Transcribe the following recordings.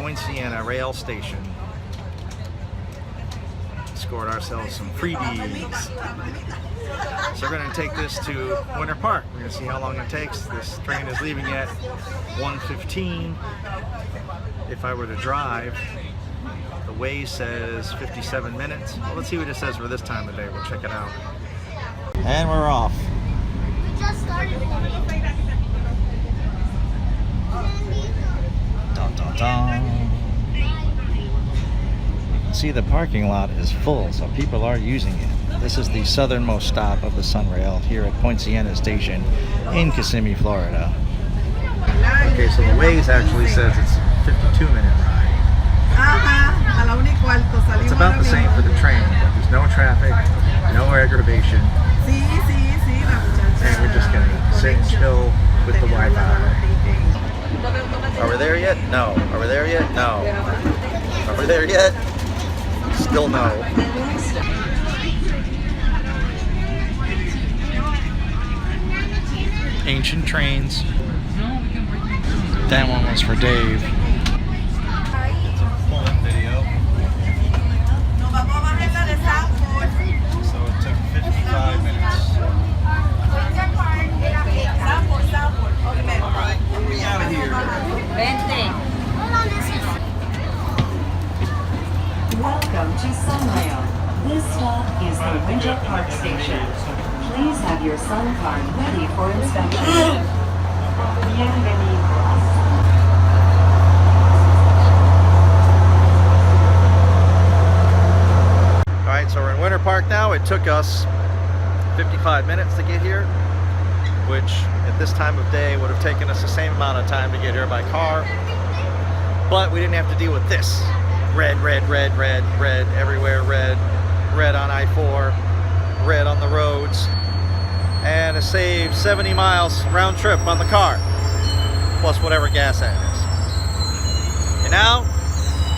Sienna rail station. Scored ourselves some freebies. So we're going to take this to Winter Park. We're going to see how long it takes. This train is leaving at 1:15. If I were to drive, the Waze says 57 minutes. Well, let's see what it says for this time of day. We'll check it out. And we're off. We just started. Dun, dun, dun. See, the parking lot is full, so people are using it. This is the southernmost stop of the SunRail here at Point Sienna Station in Kissimmee, Florida. Okay, so the Waze actually says it's a 52-minute ride. It's about the same for the train, but there's no traffic, no aggravation. And we're just going to sit and chill with the Wi-Fi. Are we there yet? No. Are we there yet? No. Are we there yet? Still no. Ancient trains. That one was for Dave. It's a pull-up video. So it took 55 minutes. Alright, what are we out of here? Welcome to SunRail. This stop is the Winter Park Station. Please have your Sun card ready for inspection. Bienvenidos. Alright, so we're in Winter Park now. It took us 55 minutes to get here, which at this time of day would have taken us the same amount of time to get here by car. But we didn't have to deal with this. Red, red, red, red, red, everywhere red. Red on I-4, red on the roads. And it saved 70 miles round trip on the car, plus whatever gas that is. And now,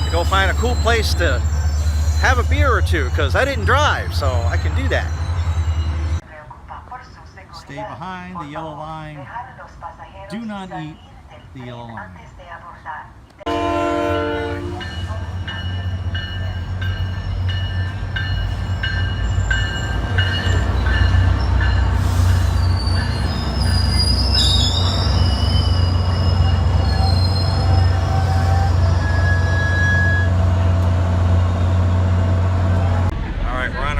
to go find a cool place to have a beer or two, because I didn't drive, so I can do that. Stay behind the yellow line. Do not eat the yellow line.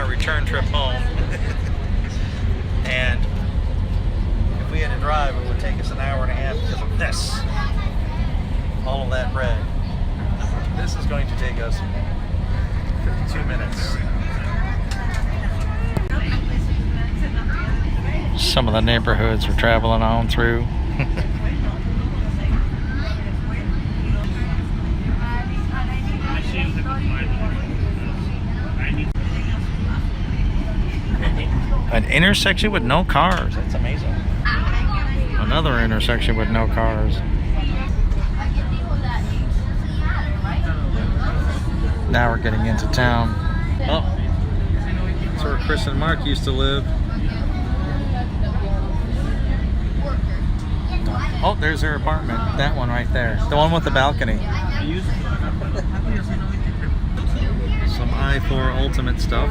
Return trip home. And if we had to drive, it would take us an hour and a half because of this. All of that red. This is going to take us 52 minutes. Some of the neighborhoods we're traveling on through. An intersection with no cars. That's amazing. Another intersection with no cars. Now we're getting into town. Oh, that's where Chris and Mark used to live. Oh, there's their apartment. That one right there. The one with the balcony. Some I-4 Ultimate stuff.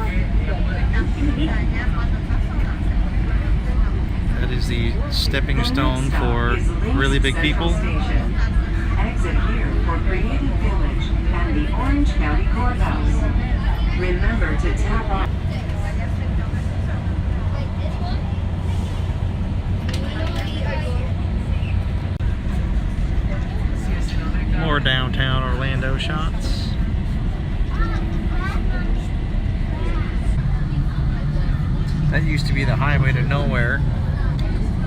That is the stepping stone for really big people. Exit here for Creative Village and the Orange County Courthouse. Remember to tap on. More downtown Orlando shots. That used to be the highway to nowhere.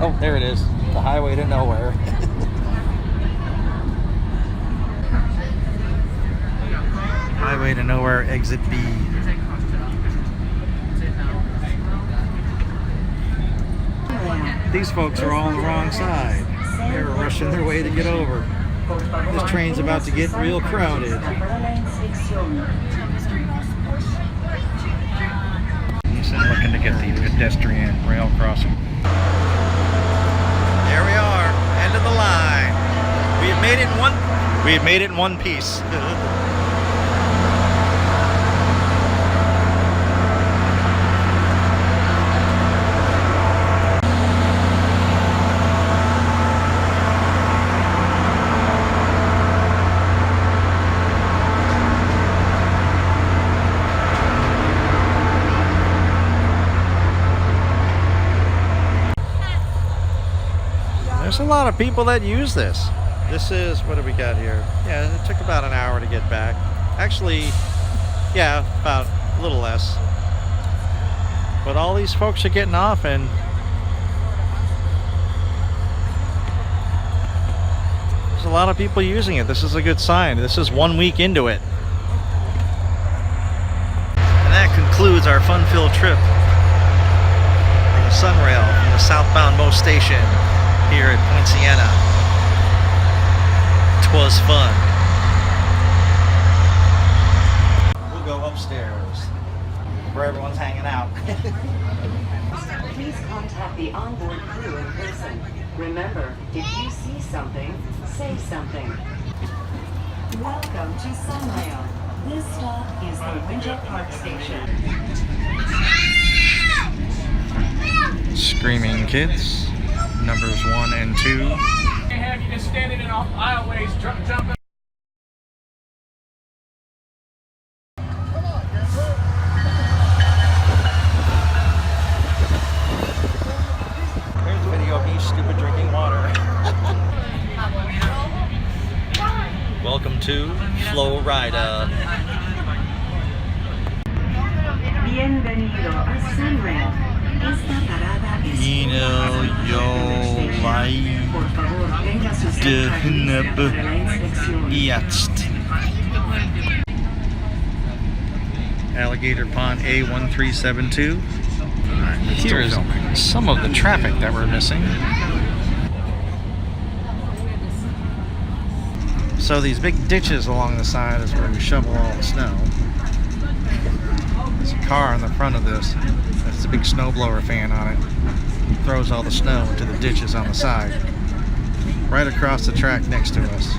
Oh, there it is. The highway to nowhere. Highway to nowhere, exit B. These folks are all on the wrong side. They're rushing their way to get over. This train's about to get real crowded. Looking to get the pedestrian rail crossing. There we are, end of the line. We have made it We have made it in one piece. There's a lot of people that use this. This is, what do we got here? Yeah, it took about an hour to get back. Actually, yeah, about a little less. But all these folks are getting off, and there's a lot of people using it. This is a good sign. This is 1 week into it. And that concludes our fun-filled trip on the SunRail from the southbound Mo Station here at Poinciana. 'Twas fun. We'll go upstairs where everyone's hanging out. Please contact the onboard crew in person. Remember, if you see something, say something. Welcome to SunRail. This stop is the Winter Park Station. Screaming kids, numbers 1 and 2. They have you just standing in aisleways, jumping. Here's a video of me stupid drinking water. Welcome to Florida. Bienvenido a SunRail. Esta parada es Por favor, tenga sus tarjetas para la inspección. Alligator Pond A1372. Alright, here's some of the traffic that we're missing. So these big ditches along the side is where we shovel all the snow. There's a car in the front of this. That's a big snowblower fan on it. Throws all the snow into the ditches on the side. Right across the track next to us.